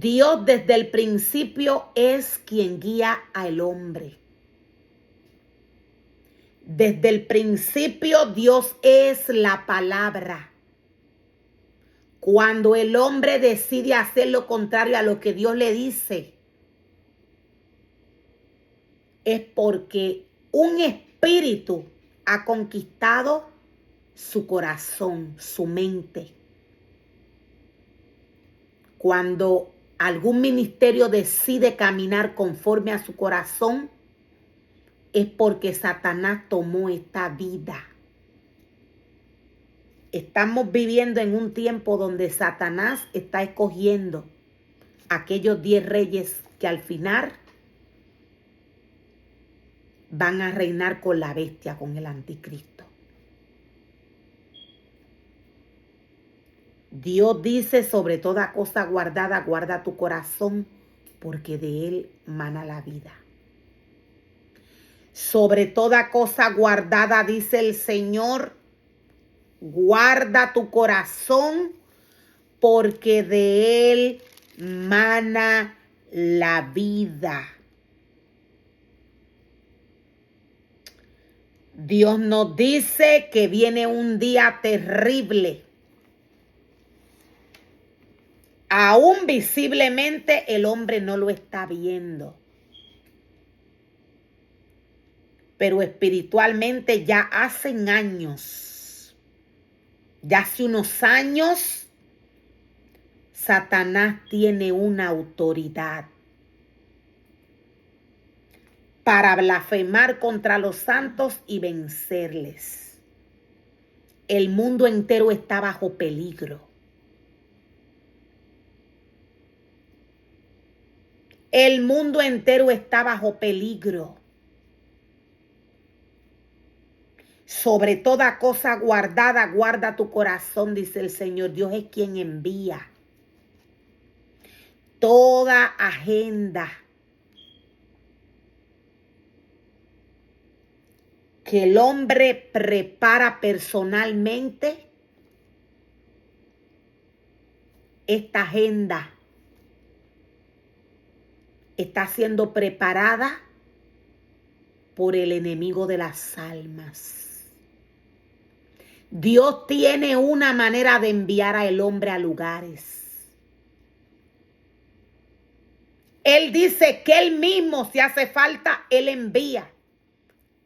Dios desde el principio es quien guía al hombre. Desde el principio Dios es la palabra. Cuando el hombre decide hacer lo contrario a lo que Dios le dice, es porque un espíritu ha conquistado su corazón, su mente. Cuando algún ministerio decide caminar conforme a su corazón, es porque Satanás tomó esta vida. Estamos viviendo en un tiempo donde Satanás está escogiendo aquellos 10 reyes que al final van a reinar con la bestia, con el anticristo. Dios dice, sobre toda cosa guardada, guarda tu corazón, porque de él mana la vida. Sobre toda cosa guardada, dice el Señor, guarda tu corazón, porque de él mana la vida. Dios nos dice que viene un día terrible. Aún visiblemente el hombre no lo está viendo. Pero espiritualmente ya hace unos años, Satanás tiene una autoridad para blasfemar contra los santos y vencerles. El mundo entero está bajo peligro. El mundo entero está bajo peligro. Sobre toda cosa guardada, guarda tu corazón, dice el Señor. Dios es quien envía. Toda agenda que el hombre prepara personalmente, esta agenda está siendo preparada por el enemigo de las almas. Dios tiene una manera de enviar al hombre a lugares. Él dice que él mismo, si hace falta, él envía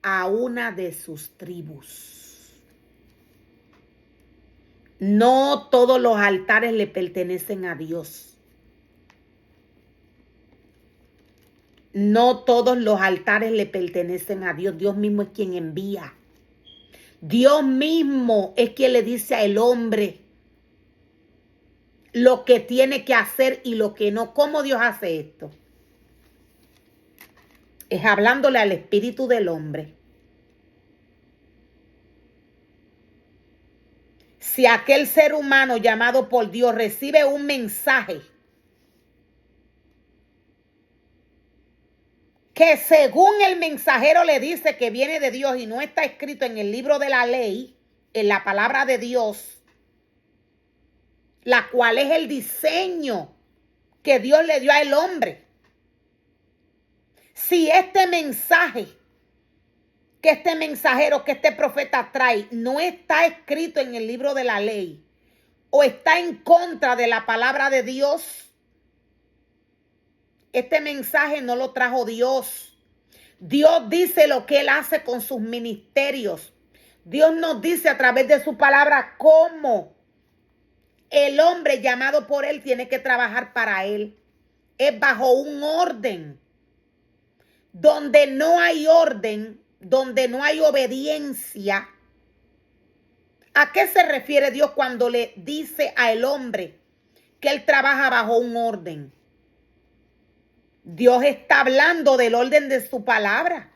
a una de sus tribus. No todos los altares le pertenecen a Dios. No todos los altares le pertenecen a Dios. Dios mismo es quien envía. Dios mismo es quien le dice al hombre lo que tiene que hacer y lo que no. ¿Cómo Dios hace esto? Es hablándole al espíritu del hombre. Si aquel ser humano llamado por Dios recibe un mensaje que según el mensajero le dice que viene de Dios y no está escrito en el libro de la ley, en la palabra de Dios, la cual es el diseño que Dios le dio al hombre. Si este mensaje que este mensajero, que este profeta trae, no está escrito en el libro de la ley o está en contra de la palabra de Dios, este mensaje no lo trajo Dios. Dios dice lo que él hace con sus ministerios. Dios nos dice a través de su palabra cómo el hombre llamado por él tiene que trabajar para él. Es bajo un orden. Donde no hay orden, donde no hay obediencia. ¿A qué se refiere Dios cuando le dice al hombre que él trabaja bajo un orden? Dios está hablando del orden de su palabra,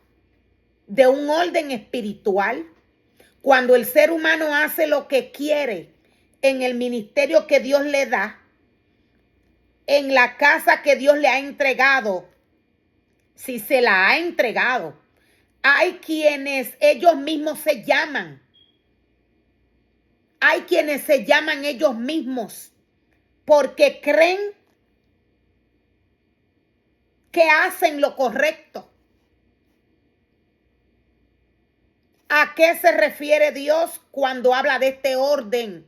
de un orden espiritual. Cuando el ser humano hace lo que quiere en el ministerio que Dios le da, en la casa que Dios le ha entregado, si se la ha entregado, hay quienes ellos mismos se llaman. Hay quienes se llaman ellos mismos porque creen que hacen lo correcto. ¿A qué se refiere Dios cuando habla de este orden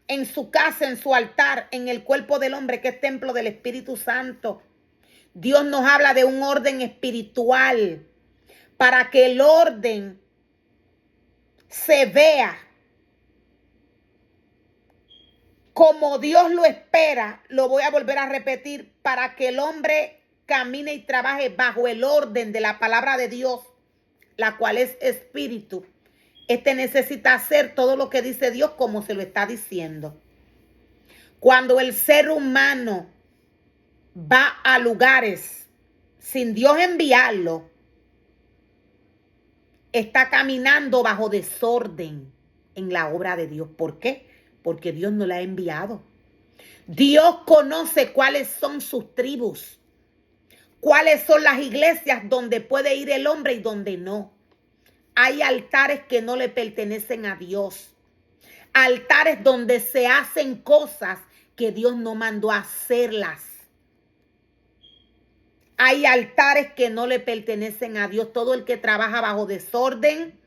en su casa, en su altar, en el cuerpo del hombre que es templo del Espíritu Santo? Dios nos habla de un orden espiritual para que el orden se vea como Dios lo espera. Lo voy a volver a repetir, para que el hombre camine y trabaje bajo el orden de la palabra de Dios, la cual es espíritu. Este necesita hacer todo lo que dice Dios como se lo está diciendo. Cuando el ser humano va a lugares sin Dios enviarlo, está caminando bajo desorden en la obra de Dios. ¿Por qué? Porque Dios no la ha enviado. Dios conoce cuáles son sus tribus, cuáles son las iglesias donde puede ir el hombre y donde no. Hay altares que no le pertenecen a Dios. Altares donde se hacen cosas que Dios no mandó a hacerlas. Hay altares que no le pertenecen a Dios. Todo el que trabaja bajo desorden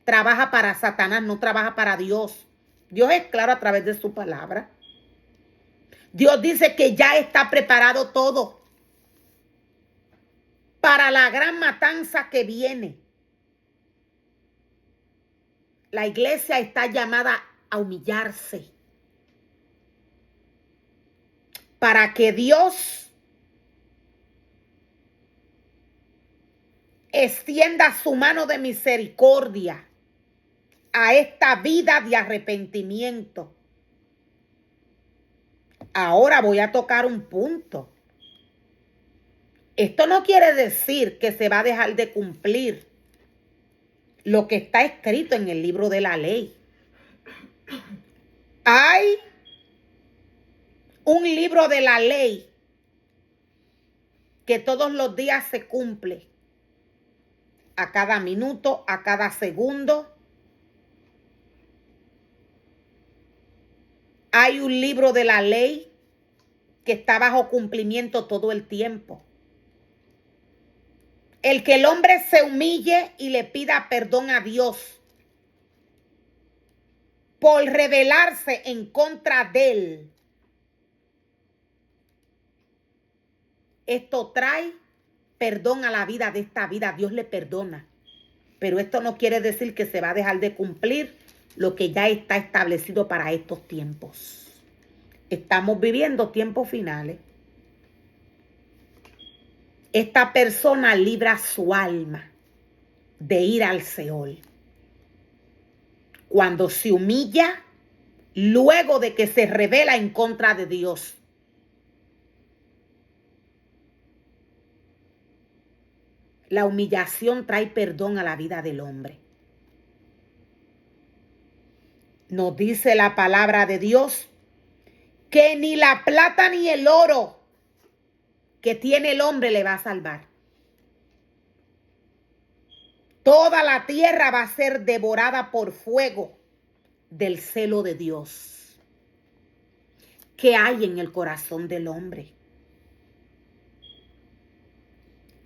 trabaja para Satanás, no trabaja para Dios. Dios es claro a través de su palabra. Dios dice que ya está preparado todo para la gran matanza que viene. La iglesia está llamada a humillarse para que Dios extienda su mano de misericordia a esta vida de arrepentimiento. Ahora voy a tocar un punto. Esto no quiere decir que se va a dejar de cumplir lo que está escrito en el libro de la ley. Hay un libro de la ley que todos los días se cumple. A cada minuto, a cada segundo. Hay un libro de la ley que está bajo cumplimiento todo el tiempo. El que el hombre se humille y le pida perdón a Dios por rebelarse en contra de él. Esto trae perdón a la vida de esta vida. Dios le perdona. Pero esto no quiere decir que se va a dejar de cumplir lo que ya está establecido para estos tiempos. Estamos viviendo tiempos finales. Esta persona libra su alma de ir al Seol cuando se humilla luego de que se rebela en contra de Dios. La humillación trae perdón a la vida del hombre. Nos dice la palabra de Dios que ni la plata ni el oro que tiene el hombre le va a salvar. Toda la tierra va a ser devorada por fuego del celo de Dios. ¿Qué hay en el corazón del hombre?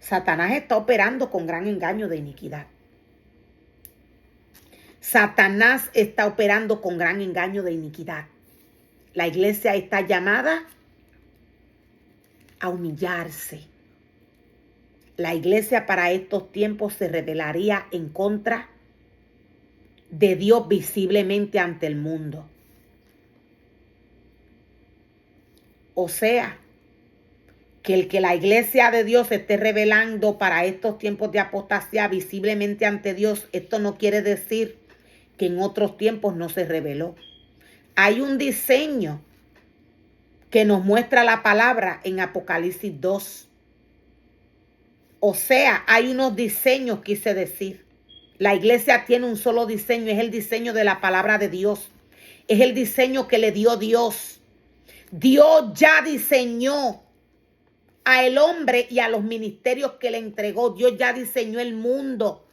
Satanás está operando con gran engaño de iniquidad. Satanás está operando con gran engaño de iniquidad. La iglesia está llamada a humillarse. La iglesia para estos tiempos se rebelaría en contra de Dios visiblemente ante el mundo. O sea, que la iglesia de Dios se esté rebelando para estos tiempos de apostasía visiblemente ante Dios, esto no quiere decir que en otros tiempos no se rebeló. Hay un diseño que nos muestra la palabra en Apocalipsis 2. O sea, hay unos diseños, quise decir. La iglesia tiene un solo diseño, es el diseño de la palabra de Dios. Es el diseño que le dio Dios. Dios ya diseñó a el hombre y a los ministerios que le entregó. Dios ya diseñó el mundo.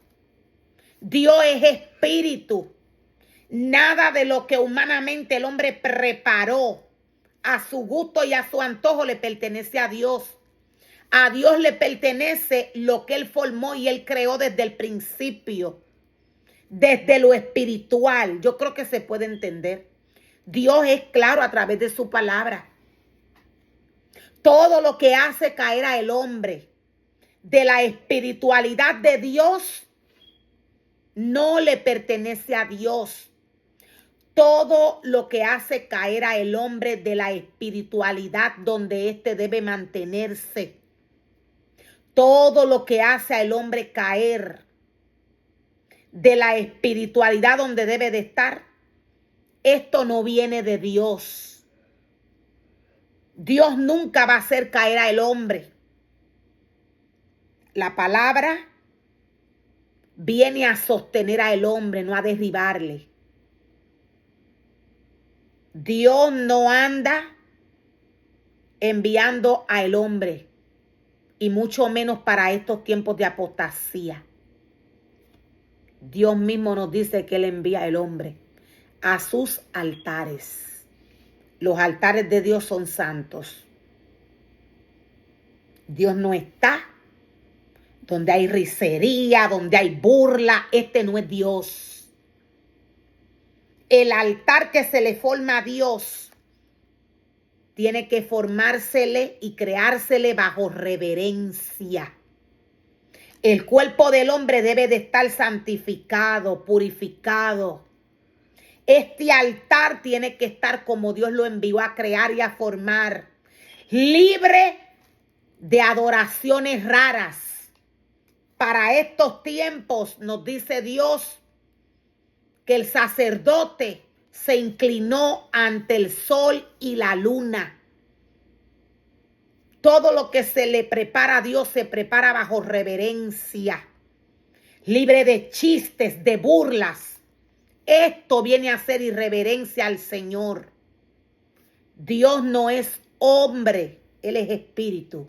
Dios es espíritu. Nada de lo que humanamente el hombre preparó a su gusto y a su antojo le pertenece a Dios. A Dios le pertenece lo que Él formó y Él creó desde el principio, desde lo espiritual. Yo creo que se puede entender. Dios es claro a través de su palabra. Todo lo que hace caer al hombre de la espiritualidad de Dios no le pertenece a Dios. Todo lo que hace caer al hombre de la espiritualidad donde éste debe mantenerse. Todo lo que hace al hombre caer de la espiritualidad donde debe de estar, esto no viene de Dios. Dios nunca va a hacer caer al hombre. La palabra viene a sostener al hombre, no a derribarle. Dios no anda enviando al hombre, y mucho menos para estos tiempos de apostasía. Dios mismo nos dice que Él envía al hombre a sus altares. Los altares de Dios son santos. Dios no está donde hay risería, donde hay burla. Este no es Dios. El altar que se le forma a Dios tiene que formársele y creársele bajo reverencia. El cuerpo del hombre debe de estar santificado, purificado. Este altar tiene que estar como Dios lo envió a crear y a formar, libre de adoraciones raras. Para estos tiempos nos dice Dios que el sacerdote se inclinó ante el sol y la luna. Todo lo que se le prepara a Dios se prepara bajo reverencia, libre de chistes, de burlas. Esto viene a ser irreverencia al Señor. Dios no es hombre, Él es espíritu.